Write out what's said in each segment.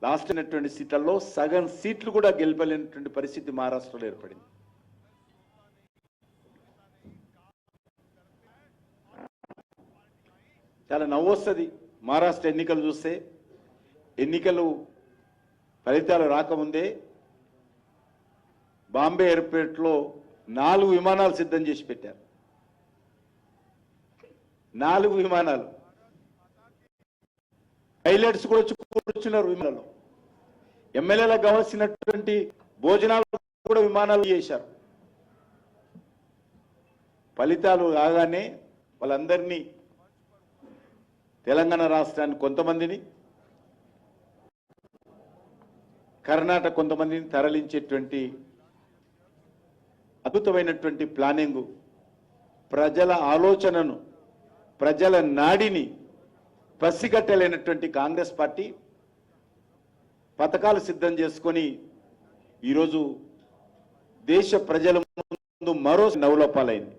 Last అయినటువంటి సీట్లలో సగం సీట్లు కూడా గెలపలేనటువంటి పరిస్థితి మహారాష్ట్రలో ఏర్పడింది. చాలా నవ్వొస్తుంది మహారాష్ట్ర ఎన్నికలు చూస్తే. ఎన్నికలు ఫలితాలు రాకముందే బాంబే ఎయిర్పోర్ట్లో 4 విమానాలు సిద్ధం చేసి పెట్టారు. 4 విమానాలు, పైలట్స్ కూడా కూర్చున్నారు విమానాల్లో. ఎమ్మెల్యేలకు కావాల్సినటువంటి భోజనాలు కూడా విమానాలు చేశారు. ఫలితాలు రాగానే వాళ్ళందరినీ, తెలంగాణ రాష్ట్రాన్ని కొంతమందిని, కర్ణాటక కొంతమందిని తరలించేటువంటి అద్భుతమైనటువంటి ప్లానింగ్, ప్రజల ఆలోచనను, ప్రజల నాడిని పసిగట్టలేనటువంటి కాంగ్రెస్ పార్టీ పథకాలు సిద్ధం చేసుకొని ఈరోజు దేశ ప్రజల ముందు మరో నవలోపాలైంది.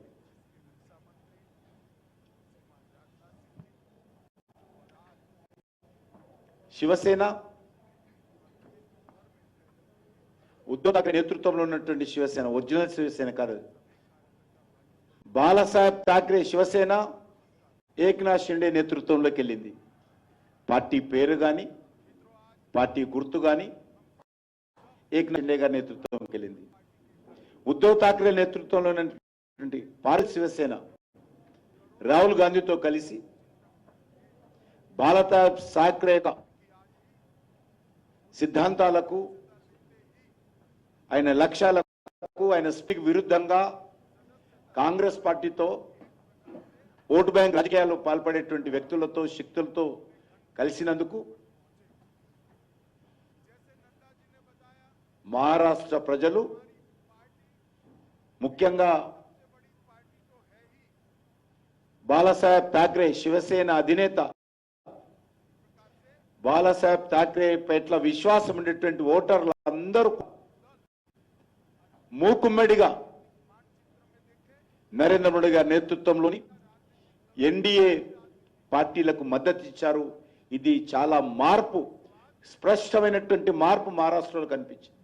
శివసేన, ఉద్ధవ్ ఠాక్రే నేతృత్వంలో ఉన్నటువంటి శివసేన, ఒరిజినల్ శివసేన కాదు, బాలాసాహెబ్ ఠాక్రే శివసేన ఏక్నాథ్ షిండే నేతృత్వంలోకి వెళ్ళింది. పార్టీ పేరు కానీ, పార్టీ గుర్తు కానీ ఏక్నాథ్ షిండే గారి నేతృత్వంలోకి వెళ్ళింది. ఉద్ధవ్ ఠాక్రే నేతృత్వంలో ఉన్నటువంటి భారత్ శివసేన రాహుల్ గాంధీతో కలిసి బాలాసాహెబ్ ఠాక్రే యొక్క సిద్ధాంతాలకు, ఆయన లక్ష్యాలకు, ఆయన స్పీక్ విరుద్ధంగా కాంగ్రెస్ పార్టీతో, ఓటు బ్యాంక్ రాజకీయాల్లో పాల్పడేటువంటి వ్యక్తులతో, శక్తులతో కలిసినందుకు మహారాష్ట్ర ప్రజలు, ముఖ్యంగా బాలాసాహెబ్ ఠాక్రే శివసేన అధినేత బాలాసాహెబ్ ఠాక్రే పట్ల విశ్వాసం ఉండేటువంటి ఓటర్లు అందరూ మూకుమ్మడిగా నరేంద్ర మోడీ గారి నేతృత్వంలోని ఎన్డీఏ పార్టీలకు మద్దతు ఇచ్చారు. ఇది చాలా మార్పు, స్పష్టమైనటువంటి మార్పు మహారాష్ట్రలో కనిపించింది.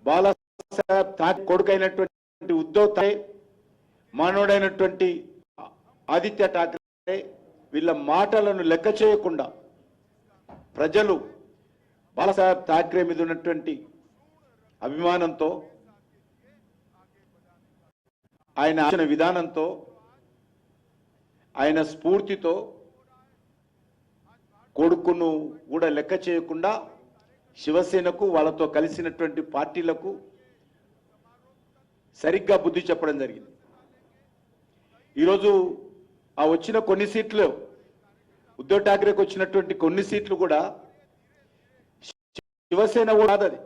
బాలాసాహెబ్ ఠాక్రే కొడుకైనటువంటి ఉద్ధవ్ ఠాక్రే, మానవుడైనటువంటి ఆదిత్య ఠాక్రే, వీళ్ళ మాటలను లెక్క చేయకుండా ప్రజలు బాలాసాహెబ్ ఠాక్రే మీద ఉన్నటువంటి అభిమానంతో, ఆయన ఆలోచన విధానంతో, ఆయన స్ఫూర్తితో కొడుకును కూడా లెక్క చేయకుండా శివసేనకు, వాళ్ళతో కలిసినటువంటి పార్టీలకు సరిగ్గా బుద్ధి చెప్పడం జరిగింది. ఈరోజు ఆ వచ్చిన కొన్ని సీట్లు, ఉద్ధవ్ ఠాక్రేకి వచ్చినటువంటి కొన్ని సీట్లు కూడా శివసేన కూడా కాదు, అది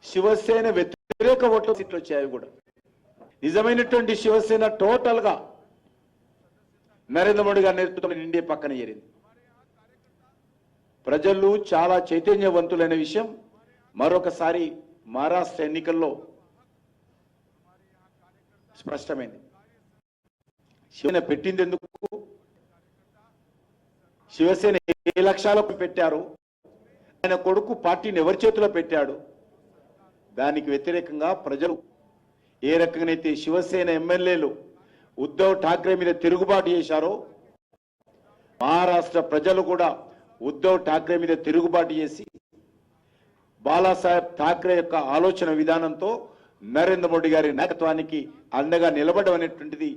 శివసేన వ్యతిరేక ఓట్ల సీట్లు వచ్చాయి. కూడా నిజమైనటువంటి శివసేన టోటల్ గా నరేంద్ర మోడీ గారి నేతృత్వంలో ఇండియా పక్కన చేరింది. ప్రజలు చాలా చైతన్యవంతులైన విషయం మరొకసారి మహారాష్ట్ర ఎన్నికల్లో స్పష్టమైంది. శివసేన పెట్టింది ఎందుకు, శివసేన ఏ లక్ష్యాలకు పెట్టారు, ఆయన కొడుకు పార్టీని ఎవరి చేతిలో పెట్టాడు, దానికి వ్యతిరేకంగా ప్రజలు ఏ రకంగానైతే శివసేన ఎమ్మెల్యేలు ఉద్ధవ్ ఠాక్రే మీద తిరుగుబాటు చేశారో, మహారాష్ట్ర ప్రజలు కూడా ఉద్ధవ్ ఠాక్రే మీద తిరుగుబాటు చేసి బాలాసాహెబ్ ఠాక్రే యొక్క ఆలోచన విధానంతో నరేంద్ర మోడీ గారి నాయకత్వానికి అండగా నిలబడడం అనేటువంటిది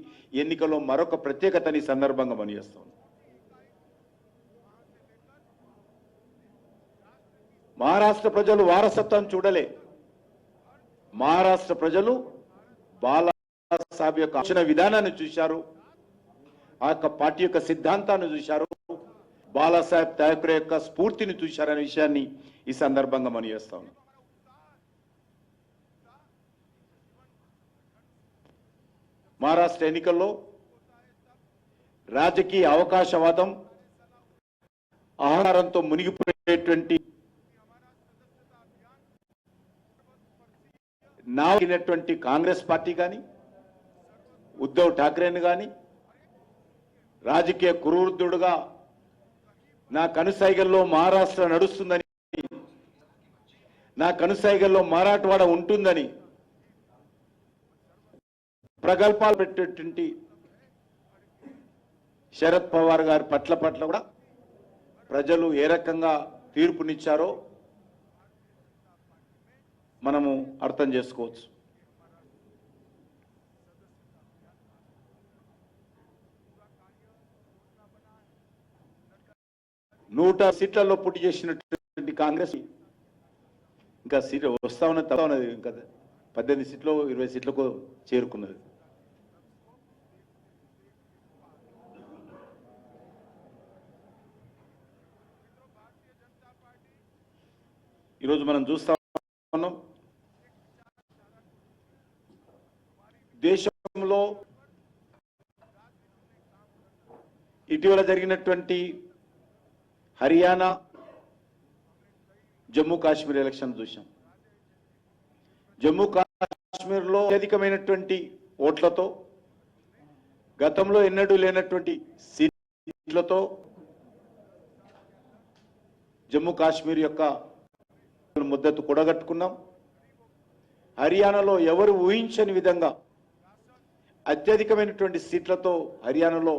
ఎన్నికల్లో మరొక ప్రత్యేకతని సందర్భంగా పనిచేస్తాం. మహారాష్ట్ర ప్రజలు వారసత్వం చూడలే, మహారాష్ట్ర ప్రజలు బాలాసాహెబ్ యొక్క ఆలోచన విధానాన్ని చూశారు, ఆ యొక్క పార్టీ యొక్క సిద్ధాంతాన్ని చూశారు, బాలాసాహెబ్ ఠాక్రే యొక్క స్ఫూర్తిని చూశారనే విషయాన్ని ఈ సందర్భంగా మనం చేస్తా ఉన్నాం. మహారాష్ట్ర ఎన్నికల్లో రాజకీయ అవకాశవాదం, ఆహారంతో మునిగిపోయేటువంటి నాగినటువంటి కాంగ్రెస్ పార్టీ కానీ, ఉద్ధవ్ ఠాక్రేని కానీ, రాజకీయ కురువృద్ధుడుగా నా కనుసైగల్లో మహారాష్ట్ర నడుస్తుందని, నా కనుసైగల్లో మరాఠవాడ ఉంటుందని ప్రగల్భాలు పెట్టేటువంటి శరద్ పవార్ గారి పట్ల కూడా ప్రజలు ఏ రకంగా తీర్పునిచ్చారో మనము అర్థం చేసుకోవచ్చు. నూట సీట్లలో పోటీ చేసినటువంటి కాంగ్రెస్ ఇంకా సీట్లు వస్తా ఉన్నది, ఇంకా 18 సీట్లు 20 సీట్లకు చేరుకున్నది. ఈరోజు మనం చూస్తా ఉన్నాం, దేశంలో ఇటీవల జరిగినటువంటి హర్యానా, జమ్మూ కాశ్మీర్ ఎలక్షన్ చూసాం. జమ్మూ కాశ్మీర్లో అత్యధికమైనటువంటి ఓట్లతో, గతంలో ఎన్నడూ లేనటువంటి సీట్లతో జమ్మూ కాశ్మీర్ యొక్క మద్దతు కూడగట్టుకున్నాం. హర్యానాలో ఎవరు ఊహించని విధంగా అత్యధికమైనటువంటి సీట్లతో హర్యానాలో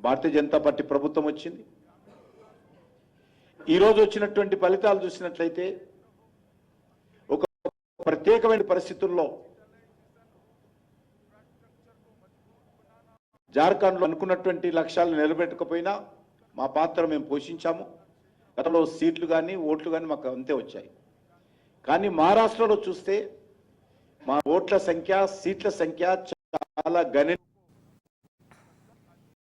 భారతీయ జనతా పార్టీ ప్రభుత్వం వచ్చింది. ఈరోజు వచ్చినటువంటి ఫలితాలు చూసినట్లయితే ఒక ప్రత్యేకమైన పరిస్థితుల్లో జార్ఖండ్లో అనుకున్నటువంటి లక్ష్యాలను నిలబెట్టకపోయినా మా పాత్ర మేము పోషించాము. గతంలో సీట్లు కానీ ఓట్లు కానీ మాకు అంతే వచ్చాయి. కానీ మహారాష్ట్రలో చూస్తే మా ఓట్ల సంఖ్య, సీట్ల సంఖ్య చాలా గణనీయ